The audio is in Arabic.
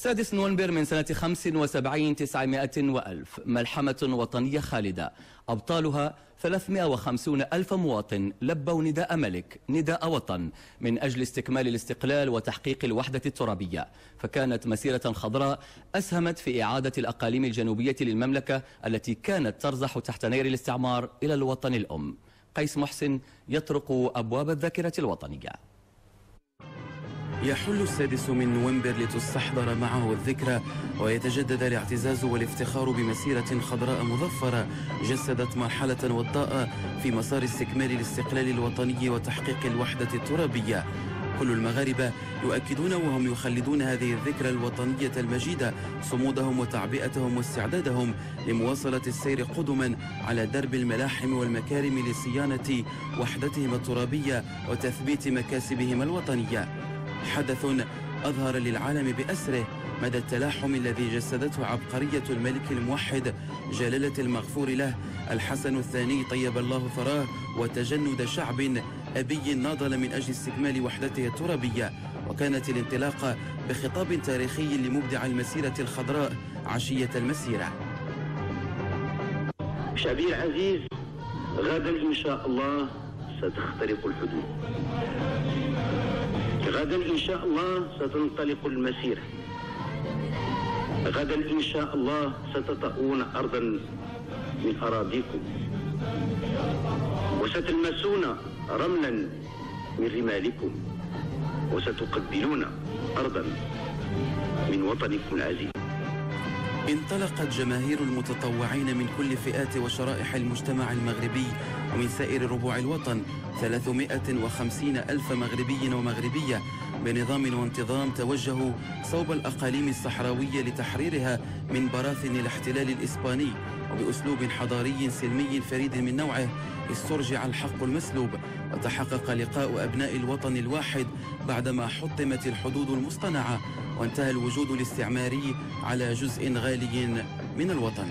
6 نوفمبر من سنة 75 900 وألف، ملحمة وطنية خالدة أبطالها 350 ألف مواطن لبوا نداء ملك، نداء وطن، من أجل استكمال الاستقلال وتحقيق الوحدة الترابية. فكانت مسيرة خضراء أسهمت في إعادة الأقاليم الجنوبية للمملكة التي كانت ترزح تحت نير الاستعمار إلى الوطن الأم. قيس محسن يطرق أبواب الذاكرة الوطنية. يحل 6 من نوفمبر لتستحضر معه الذكرى ويتجدد الاعتزاز والافتخار بمسيرة خضراء مظفرة جسدت مرحلة وضاء في مسار استكمال الاستقلال الوطني وتحقيق الوحدة الترابية. كل المغاربة يؤكدون وهم يخلدون هذه الذكرى الوطنية المجيدة صمودهم وتعبئتهم واستعدادهم لمواصلة السير قدما على درب الملاحم والمكارم لصيانة وحدتهم الترابية وتثبيت مكاسبهم الوطنية. حدث أظهر للعالم بأسره مدى التلاحم الذي جسدته عبقرية الملك الموحد جلالة المغفور له الحسن الثاني طيب الله ثراه، وتجند شعب أبي ناضل من أجل استكمال وحدته الترابية. وكانت الانطلاقة بخطاب تاريخي لمبدع المسيرة الخضراء عشية المسيرة. شعبي العزيز، غدا إن شاء الله ستخترق الحدود، غدا إن شاء الله ستنطلق المسيرة، غدا إن شاء الله ستطؤون أرضا من أراضيكم وستلمسون رملا من رمالكم وستقبلون أرضا من وطنكم العزيز. انطلقت جماهير المتطوعين من كل فئات وشرائح المجتمع المغربي ومن سائر ربوع الوطن 350 ألف مغربي ومغربية بنظام وانتظام توجهوا صوب الأقاليم الصحراوية لتحريرها من براثن الاحتلال الإسباني، وبأسلوب حضاري سلمي فريد من نوعه استرجع الحق المسلوب وتحقق لقاء أبناء الوطن الواحد بعدما حطمت الحدود المصطنعة وانتهى الوجود الاستعماري على جزء غالي من الوطن.